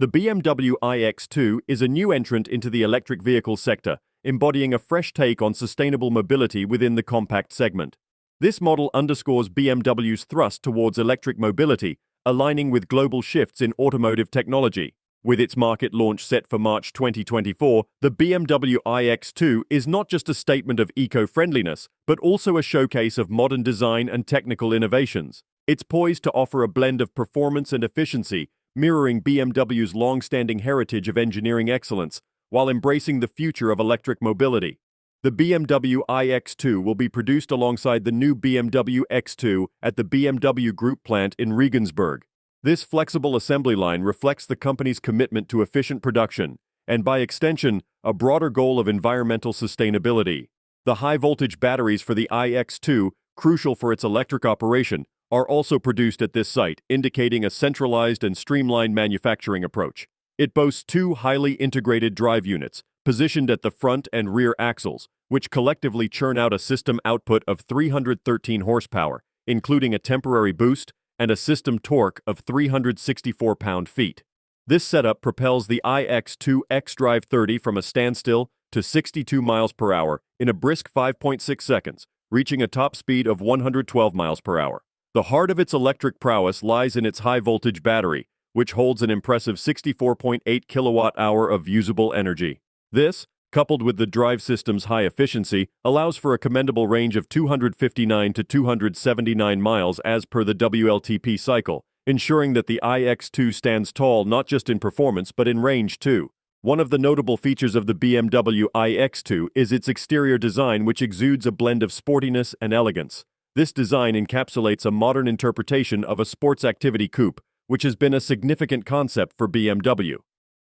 The BMW iX2 is a new entrant into the electric vehicle sector, embodying a fresh take on sustainable mobility within the compact segment. This model underscores BMW's thrust towards electric mobility, aligning with global shifts in automotive technology. With its market launch set for March 2024, the BMW iX2 is not just a statement of eco-friendliness, but also a showcase of modern design and technical innovations. It's poised to offer a blend of performance and efficiency, mirroring BMW's long-standing heritage of engineering excellence, while embracing the future of electric mobility. The BMW iX2 will be produced alongside the new BMW X2 at the BMW Group Plant in Regensburg. This flexible assembly line reflects the company's commitment to efficient production, and by extension, a broader goal of environmental sustainability. The high-voltage batteries for the iX2, crucial for its electric operation, are also produced at this site, indicating a centralized and streamlined manufacturing approach. It boasts two highly integrated drive units, positioned at the front and rear axles, which collectively churn out a system output of 313 horsepower, including a temporary boost and a system torque of 364 pound-feet. This setup propels the iX2 xDrive 30 from a standstill to 62 miles per hour in a brisk 5.6 seconds, reaching a top speed of 112 miles per hour. The heart of its electric prowess lies in its high-voltage battery, which holds an impressive 64.8 kilowatt-hour of usable energy. This, coupled with the drive system's high efficiency, allows for a commendable range of 259 to 279 miles as per the WLTP cycle, ensuring that the iX2 stands tall not just in performance but in range too. One of the notable features of the BMW iX2 is its exterior design, which exudes a blend of sportiness and elegance. This design encapsulates a modern interpretation of a sports activity coupe, which has been a significant concept for BMW.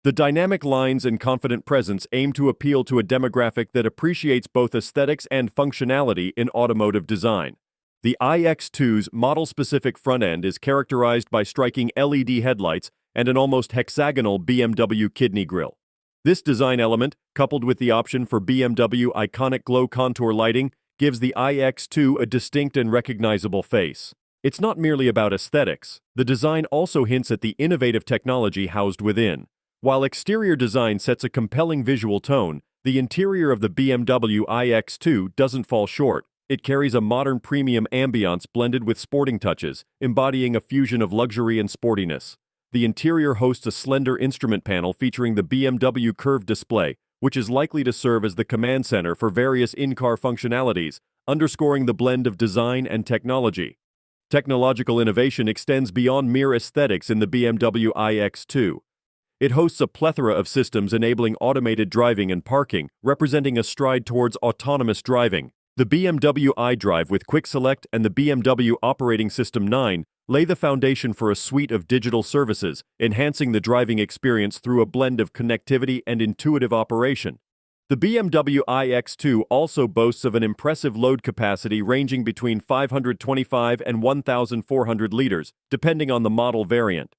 The dynamic lines and confident presence aim to appeal to a demographic that appreciates both aesthetics and functionality in automotive design. The iX2's model-specific front end is characterized by striking LED headlights and an almost hexagonal BMW kidney grille. This design element, coupled with the option for BMW iconic glow contour lighting, gives the iX2 a distinct and recognizable face. It's not merely about aesthetics. The design also hints at the innovative technology housed within. While exterior design sets a compelling visual tone, the interior of the BMW iX2 doesn't fall short. It carries a modern premium ambiance blended with sporting touches, embodying a fusion of luxury and sportiness. The interior hosts a slender instrument panel featuring the BMW curved display, which is likely to serve as the command center for various in-car functionalities, underscoring the blend of design and technology. Technological innovation extends beyond mere aesthetics in the BMW iX2. It hosts a plethora of systems enabling automated driving and parking, representing a stride towards autonomous driving. The BMW iDrive with Quick Select and the BMW Operating System 9 lay the foundation for a suite of digital services, enhancing the driving experience through a blend of connectivity and intuitive operation. The BMW iX2 also boasts of an impressive load capacity ranging between 525 and 1,400 liters, depending on the model variant.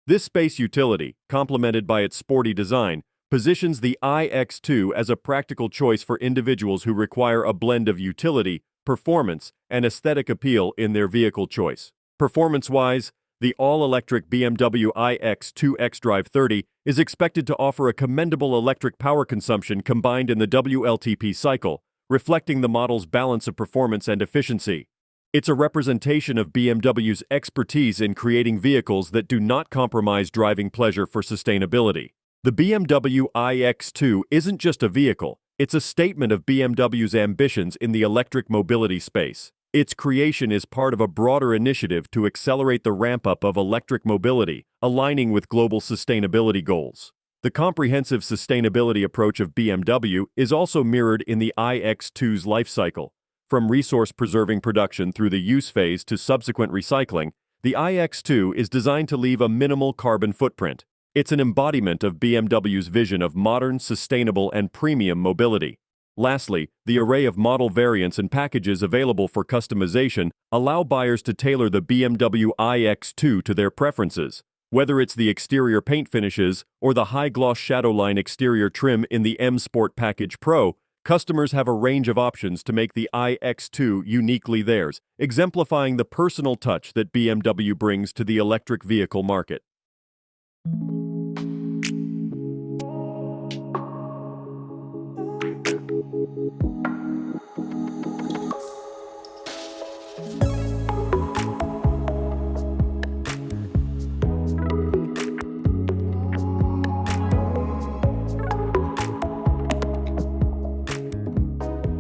This space utility, complemented by its sporty design, positions the iX2 as a practical choice for individuals who require a blend of utility, performance, and aesthetic appeal in their vehicle choice. Performance-wise, the all-electric BMW iX2 xDrive 30 is expected to offer a commendable electric power consumption combined in the WLTP cycle, reflecting the model's balance of performance and efficiency. It's a representation of BMW's expertise in creating vehicles that do not compromise driving pleasure for sustainability. The BMW iX2 isn't just a vehicle, it's a statement of BMW's ambitions in the electric mobility space. Its creation is part of a broader initiative to accelerate the ramp-up of electric mobility, aligning with global sustainability goals. The comprehensive sustainability approach of BMW is also mirrored in the iX2's life cycle. From resource-preserving production through the use phase to subsequent recycling, the iX2 is designed to leave a minimal carbon footprint. It's an embodiment of BMW's vision of modern, sustainable, and premium mobility. Lastly, the array of model variants and packages available for customization allow buyers to tailor the BMW iX2 to their preferences. Whether it's the exterior paint finishes or the high-gloss Shadowline exterior trim in the M Sport Package Pro, customers have a range of options to make the iX2 uniquely theirs, exemplifying the personal touch that BMW brings to the electric vehicle market.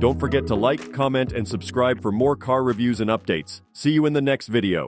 Don't forget to like, comment, and subscribe for more car reviews and updates. See you in the next video.